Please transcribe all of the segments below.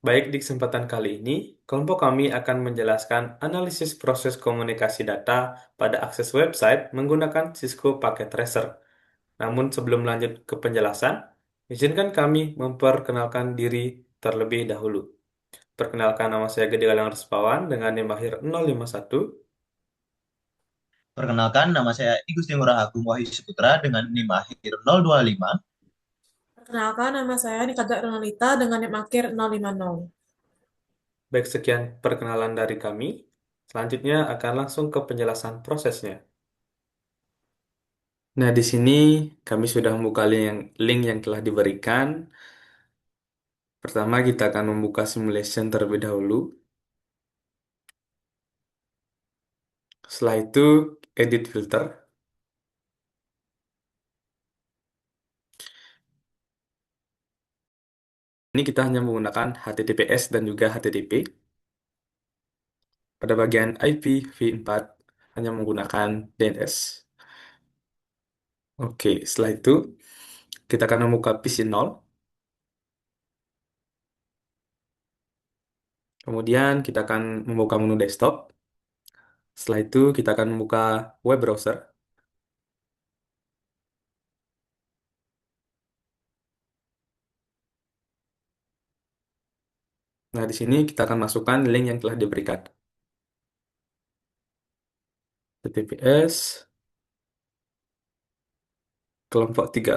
Baik, di kesempatan kali ini, kelompok kami akan menjelaskan analisis proses komunikasi data pada akses website menggunakan Cisco Packet Tracer. Namun sebelum lanjut ke penjelasan, izinkan kami memperkenalkan diri terlebih dahulu. Perkenalkan, nama saya Gede Galang Respawan dengan NIM akhir 051. Perkenalkan, nama saya Igusti Ngurah Agung Wahyu Saputra dengan NIM akhir 025. Perkenalkan, nama saya Nikadra Renalita dengan NIM akhir 050. Baik, sekian perkenalan dari kami. Selanjutnya akan langsung ke penjelasan prosesnya. Nah, di sini kami sudah membuka link yang telah diberikan. Pertama, kita akan membuka simulation terlebih dahulu. Setelah itu, edit filter. Ini kita hanya menggunakan HTTPS dan juga HTTP. Pada bagian IPv4, hanya menggunakan DNS. Oke, setelah itu, kita akan membuka PC0. Kemudian, kita akan membuka menu desktop. Setelah itu, kita akan membuka web browser. Nah, di sini kita akan masukkan link yang telah diberikan. HTTPS kelompok 3.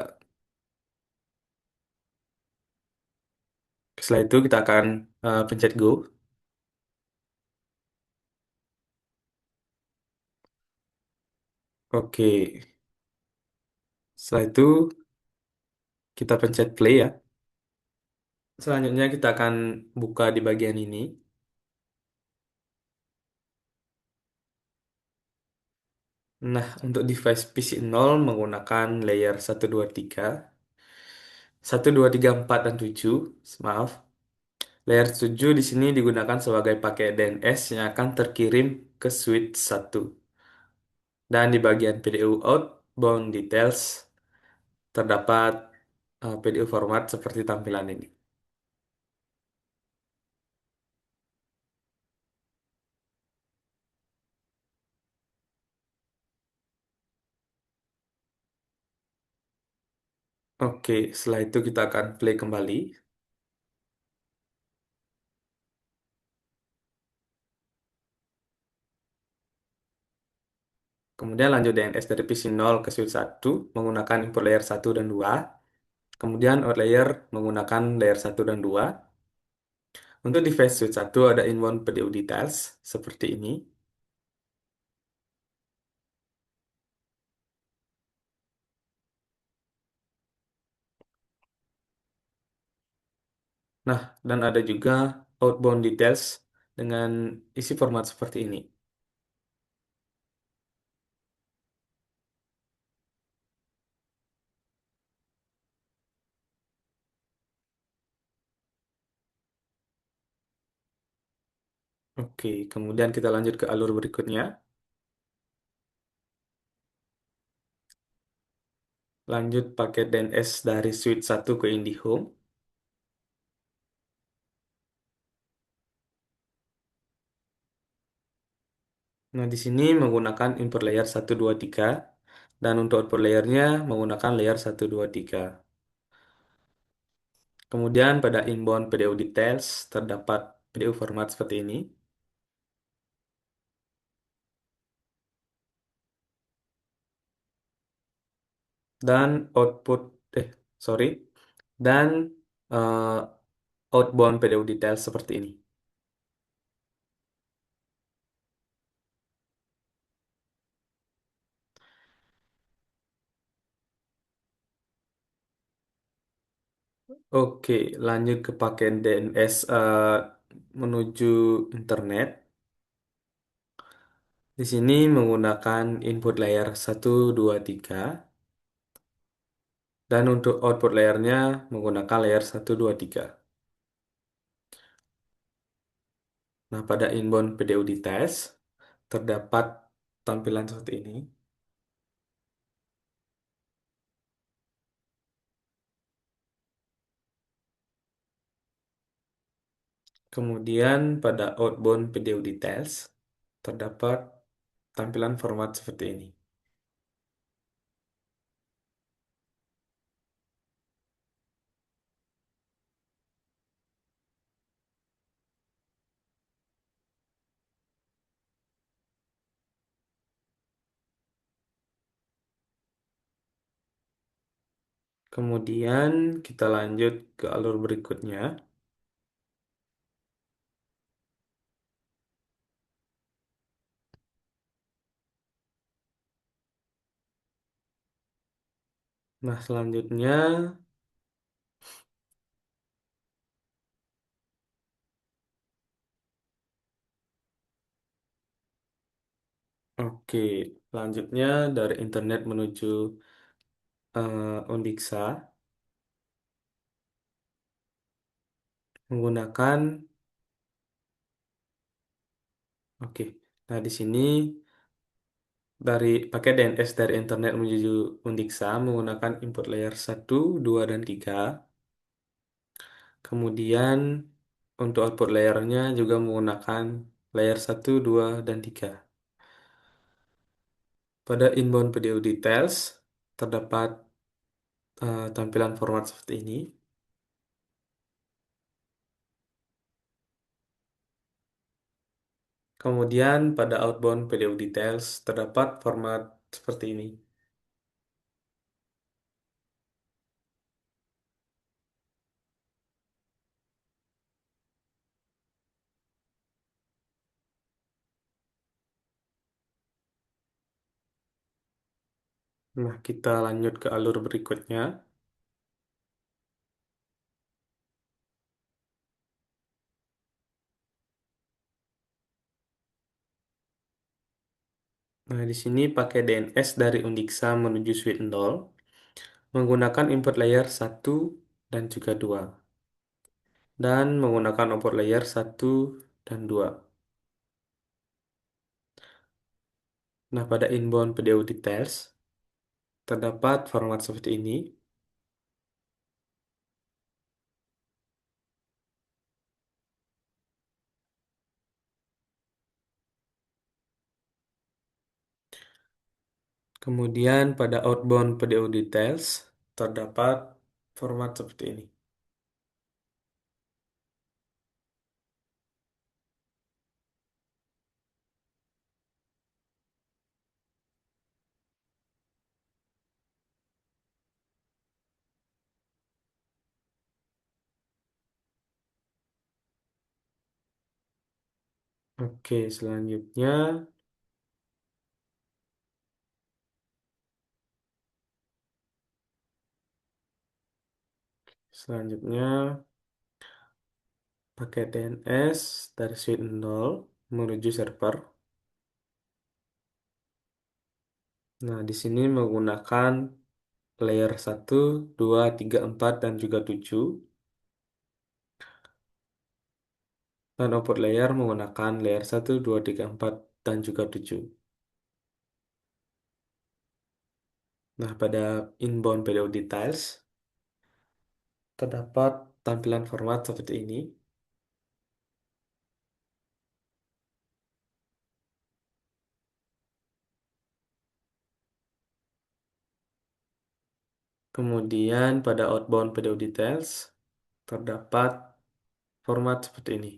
Setelah itu kita akan pencet Go. Oke. Setelah itu kita pencet play ya. Selanjutnya kita akan buka di bagian ini. Nah, untuk device PC0 menggunakan layer 123, 1, 2, 3, 4 dan 7. Maaf. Layer 7 di sini digunakan sebagai paket DNS yang akan terkirim ke switch 1. Dan di bagian PDU outbound details terdapat PDU format seperti tampilan ini. Oke, setelah itu kita akan play kembali. Kemudian lanjut DNS dari PC0 ke switch 1 menggunakan input layer 1 dan 2. Kemudian out layer menggunakan layer 1 dan 2. Untuk device switch 1 ada inbound PDU details seperti ini. Nah, dan ada juga outbound details dengan isi format seperti ini. Oke, kemudian kita lanjut ke alur berikutnya. Lanjut pakai DNS dari switch 1 ke IndiHome. Nah, di sini menggunakan input layer 1, 2, 3 dan untuk output layernya menggunakan layer 1, 2, 3. Kemudian pada inbound PDU details terdapat PDU format seperti ini. Dan output, eh, sorry, dan eh, outbound PDU details seperti ini. Oke, lanjut ke pakaian DNS menuju internet. Di sini menggunakan input layer 1, 2, 3 dan untuk output layernya menggunakan layer 1, 2, 3. Nah, pada inbound PDU details terdapat tampilan seperti ini. Kemudian pada outbound video details terdapat tampilan format seperti ini. Kemudian kita lanjut ke alur berikutnya. Nah, selanjutnya, oke, selanjutnya dari internet menuju Undixa menggunakan, oke. Nah, di sini pakai DNS dari internet menuju Undixa menggunakan input layer 1, 2, dan 3. Kemudian untuk output layernya juga menggunakan layer 1, 2, dan 3. Pada inbound video details terdapat tampilan format seperti ini. Kemudian pada outbound video details terdapat format seperti ini. Nah, kita lanjut ke alur berikutnya. Nah, di sini pakai DNS dari Undixa menuju Suite 0 menggunakan input layer 1 dan juga 2 dan menggunakan output layer 1 dan 2. Nah, pada inbound video details terdapat format seperti ini. Kemudian pada outbound video details terdapat format seperti ini. Oke, selanjutnya pakai DNS dari Suite 0 menuju server. Nah, di sini menggunakan layer 1, 2, 3, 4, dan juga 7. Dan output layer menggunakan layer 1, 2, 3, 4, dan juga 7. Nah, pada inbound video details terdapat tampilan format seperti ini. Kemudian pada outbound video details terdapat format seperti ini.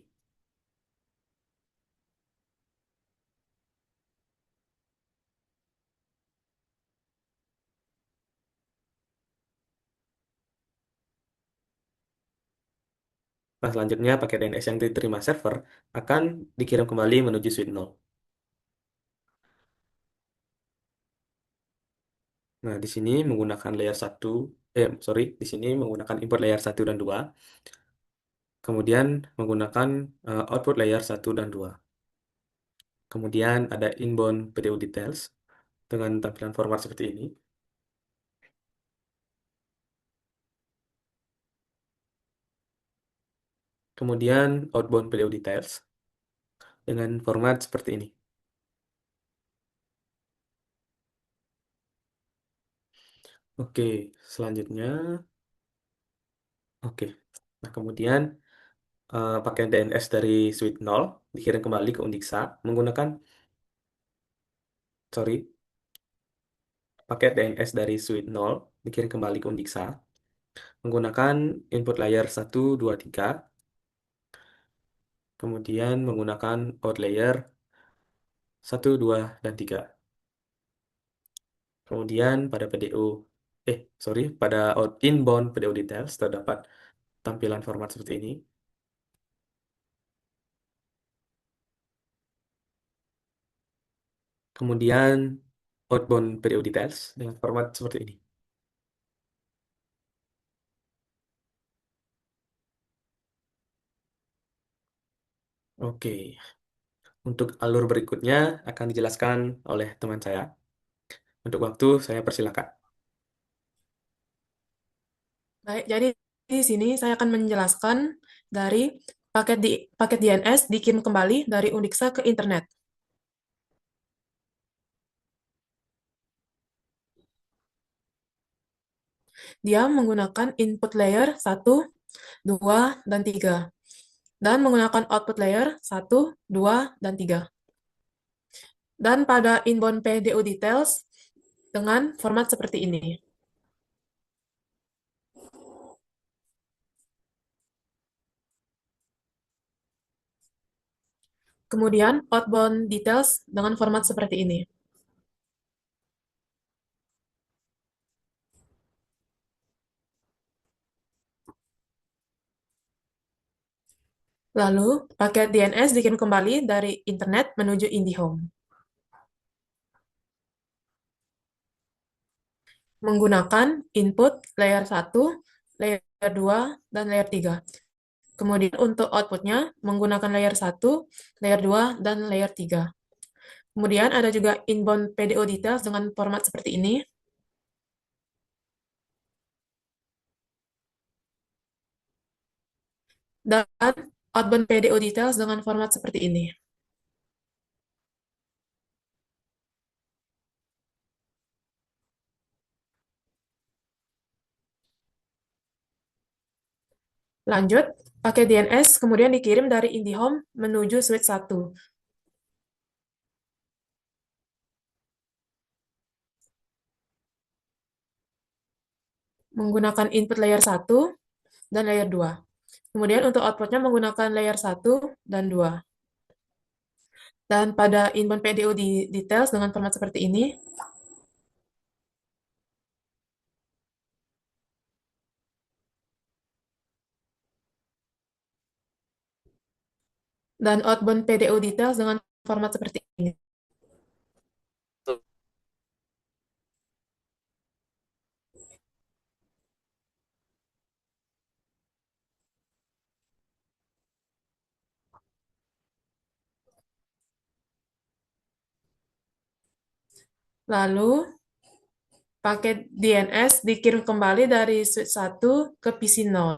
Nah, selanjutnya pakai DNS yang diterima server akan dikirim kembali menuju Suite 0. Nah, di sini menggunakan layer 1, sorry, di sini menggunakan input layer 1 dan 2, kemudian menggunakan output layer 1 dan 2. Kemudian ada inbound video details dengan tampilan format seperti ini. Kemudian outbound video details dengan format seperti ini. Oke, selanjutnya, oke. Nah, kemudian pakai DNS dari Suite 0 dikirim kembali ke Undixa menggunakan sorry paket DNS dari Suite 0 dikirim kembali ke Undixa menggunakan input layer 1, 2, 3, kemudian menggunakan out layer 1, 2, dan 3. Kemudian pada pada inbound PDU details terdapat tampilan format seperti ini. Kemudian outbound PDU details dengan format seperti ini. Oke, untuk alur berikutnya akan dijelaskan oleh teman saya. Untuk waktu, saya persilakan. Baik, jadi di sini saya akan menjelaskan dari paket DNS dikirim kembali dari Undixa ke internet. Dia menggunakan input layer 1, 2, dan 3. Dan menggunakan output layer 1, 2, dan 3. Dan pada inbound PDU details dengan format seperti ini. Kemudian outbound details dengan format seperti ini. Lalu, paket DNS dikirim kembali dari internet menuju IndiHome. Menggunakan input layer 1, layer 2, dan layer 3. Kemudian untuk outputnya menggunakan layer 1, layer 2, dan layer 3. Kemudian ada juga inbound PDO details dengan format seperti ini. Dan outbound PDO details dengan format seperti ini. Lanjut, paket DNS kemudian dikirim dari IndiHome menuju switch 1. Menggunakan input layer 1 dan layer 2. Kemudian untuk outputnya menggunakan layer 1 dan 2. Dan pada inbound PDO di details dengan format seperti ini. Dan outbound PDO details dengan format seperti ini. Lalu, paket DNS dikirim kembali dari switch 1 ke PC 0.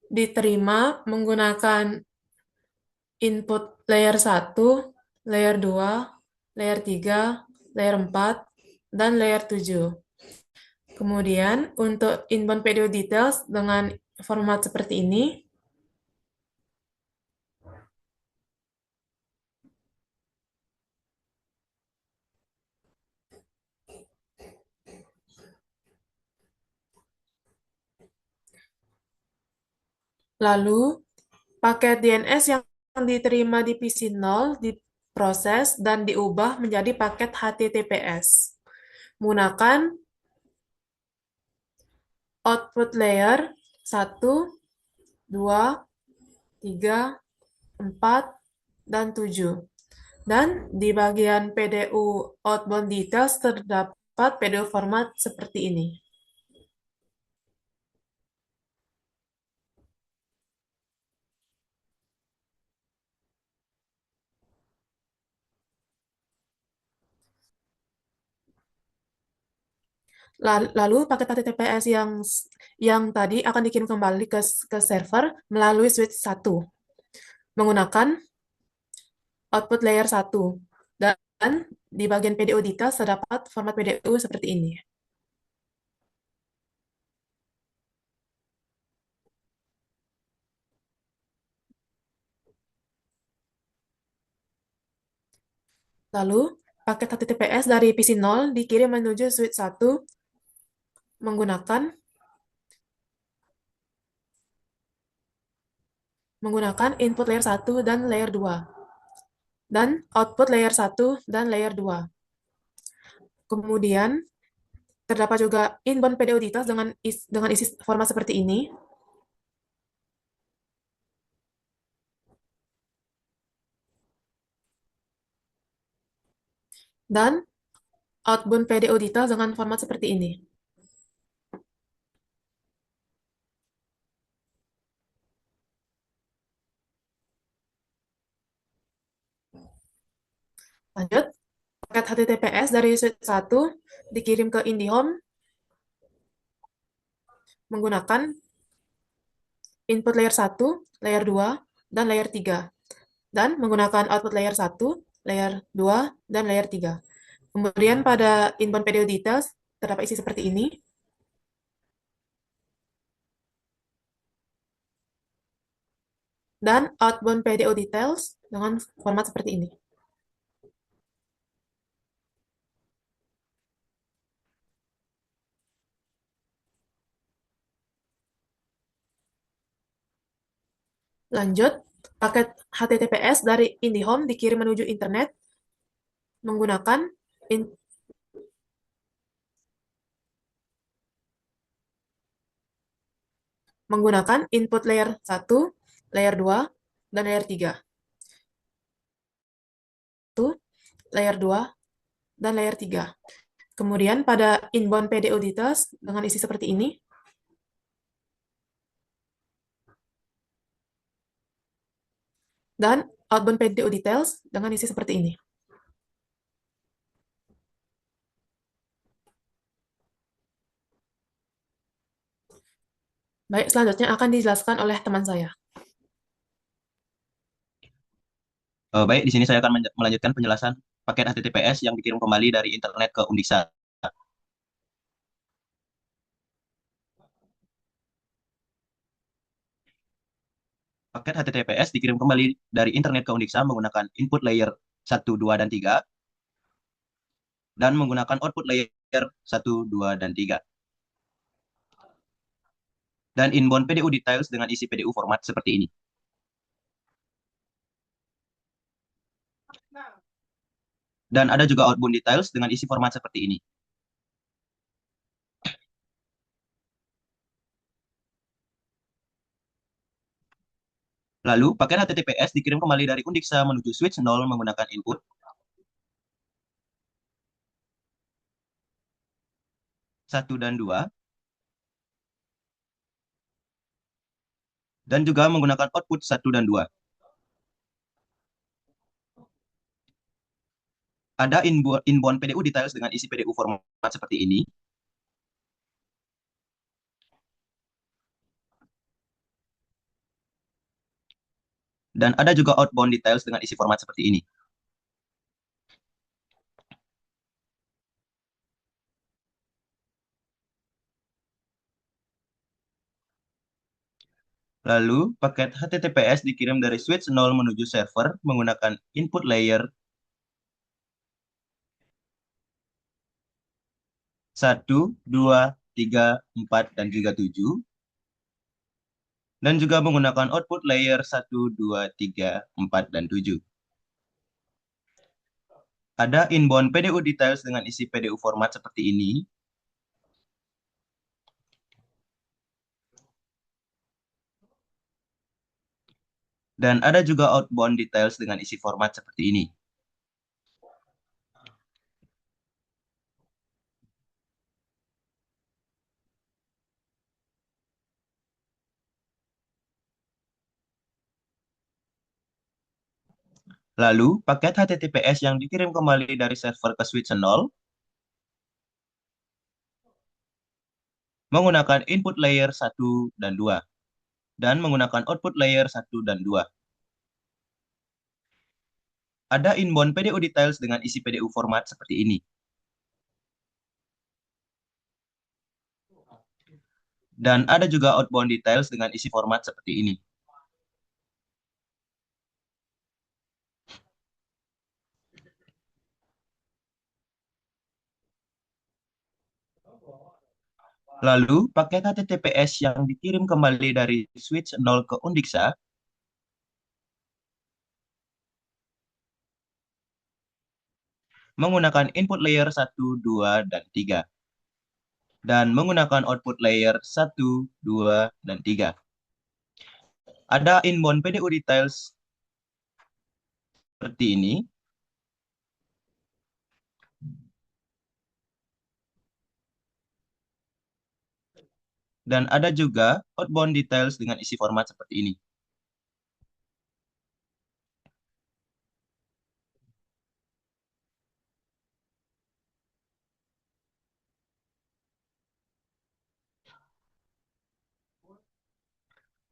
Diterima menggunakan input layer 1, layer 2, layer 3, layer 4, dan layer 7. Kemudian untuk inbound PDO details dengan format seperti ini. Lalu, paket DNS yang diterima di PC 0 diproses dan diubah menjadi paket HTTPS. Menggunakan output layer 1, 2, 3, 4, dan 7. Dan di bagian PDU outbound details terdapat PDU format seperti ini. Lalu paket HTTPS yang tadi akan dikirim kembali ke server melalui switch 1 menggunakan output layer 1. Dan di bagian PDO details terdapat format PDU seperti ini. Lalu, paket HTTPS dari PC 0 dikirim menuju switch 1 menggunakan input layer 1 dan layer 2 dan output layer 1 dan layer 2. Kemudian, terdapat juga inbound PDO details dengan isi format seperti ini. Dan outbound PDO details dengan format seperti ini. Lanjut, paket HTTPS dari switch 1 dikirim ke IndiHome menggunakan input layer 1, layer 2, dan layer 3. Dan menggunakan output layer 1, layer 2, dan layer 3. Kemudian pada inbound PDO details terdapat isi seperti ini. Dan outbound PDO details dengan format seperti ini. Lanjut, paket HTTPS dari IndiHome dikirim menuju internet menggunakan input layer 1, layer 2, dan layer 3. Layer 2, dan layer 3. Kemudian pada inbound PDO details dengan isi seperti ini. Dan outbound PDO details dengan isi seperti ini. Baik, selanjutnya akan dijelaskan oleh teman saya. Baik, di sini saya akan melanjutkan penjelasan paket HTTPS yang dikirim kembali dari internet ke Undiksa. Paket HTTPS dikirim kembali dari internet ke Undiksa menggunakan input layer 1, 2, dan 3 dan menggunakan output layer 1, 2, dan 3. Dan inbound PDU details dengan isi PDU format seperti ini. Dan ada juga outbound details dengan isi format seperti ini. Lalu, paket HTTPS dikirim kembali dari Undiksa menuju switch 0 menggunakan input satu dan 2, dan juga menggunakan output 1 dan 2. Ada inbound PDU details dengan isi PDU format seperti ini. Dan ada juga outbound details dengan isi format seperti ini. Lalu, paket HTTPS dikirim dari switch 0 menuju server menggunakan input layer 1, 2, 3, 4, dan juga 7. Dan juga menggunakan output layer 1, 2, 3, 4, dan 7. Ada inbound PDU details dengan isi PDU format seperti ini. Dan ada juga outbound details dengan isi format seperti ini. Lalu, paket HTTPS yang dikirim kembali dari server ke switch 0 menggunakan input layer 1 dan 2 dan menggunakan output layer 1 dan 2. Ada inbound PDU details dengan isi PDU format seperti ini. Dan ada juga outbound details dengan isi format seperti ini. Lalu, paket HTTPS yang dikirim kembali dari switch 0 ke Undixa menggunakan input layer 1, 2, dan 3, dan menggunakan output layer 1, 2, dan 3. Ada inbound PDU details seperti ini, dan ada juga outbound details dengan isi format seperti ini.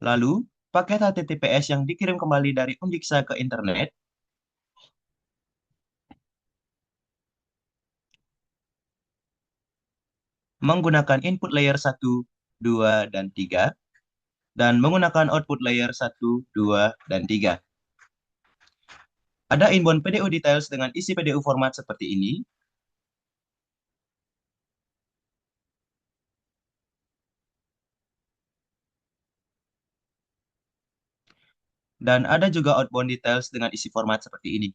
Lalu, paket HTTPS yang dikirim kembali dari Undixa ke internet menggunakan input layer 1, 2, dan 3, dan menggunakan output layer 1, 2, dan 3. Ada inbound PDU details dengan isi PDU format seperti ini, dan ada juga outbound details dengan isi format seperti ini.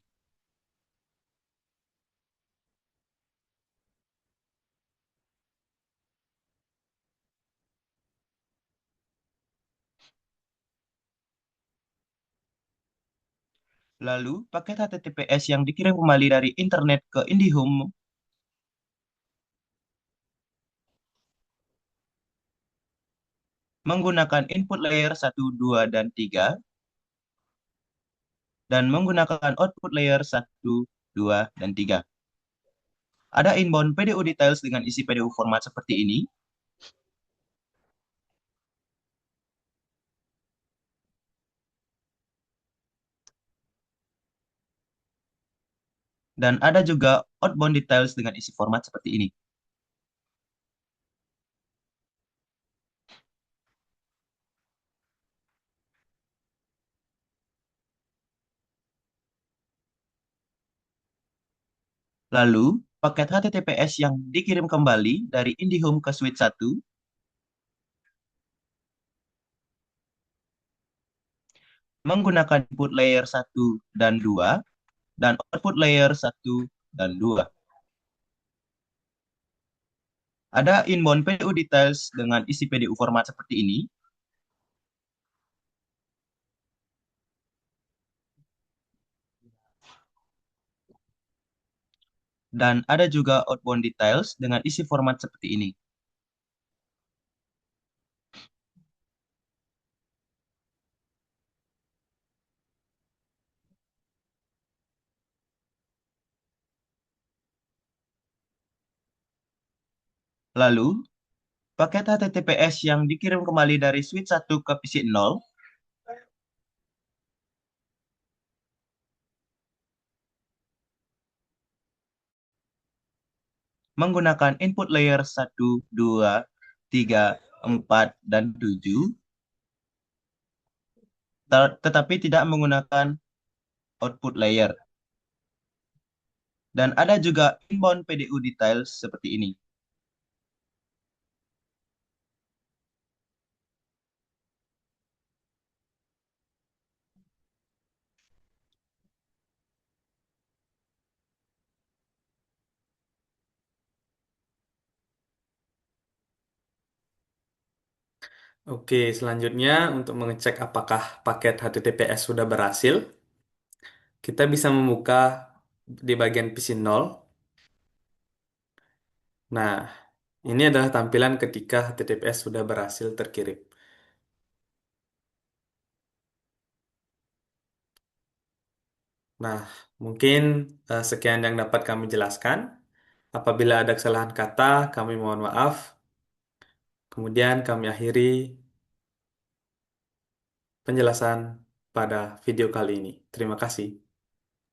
Lalu, paket HTTPS yang dikirim kembali dari internet ke IndiHome menggunakan input layer 1, 2, dan 3, dan menggunakan output layer 1, 2, dan 3. Ada inbound PDU details dengan isi PDU format seperti ini, dan ada juga outbound details dengan isi format seperti ini. Lalu, paket HTTPS yang dikirim kembali dari IndiHome ke switch 1 menggunakan input layer 1 dan 2 dan output layer 1 dan 2. Ada inbound PDU details dengan isi PDU format seperti ini, dan ada juga outbound details dengan isi format seperti ini. Lalu, paket HTTPS yang dikirim kembali dari switch 1 ke PC 0 menggunakan input layer 1, 2, 3, 4, dan 7, tetapi tidak menggunakan output layer. Dan ada juga inbound PDU details seperti ini. Oke, selanjutnya untuk mengecek apakah paket HTTPS sudah berhasil, kita bisa membuka di bagian PC 0. Nah, ini adalah tampilan ketika HTTPS sudah berhasil terkirim. Nah, mungkin sekian yang dapat kami jelaskan. Apabila ada kesalahan kata, kami mohon maaf. Kemudian kami akhiri penjelasan pada video kali ini. Terima kasih.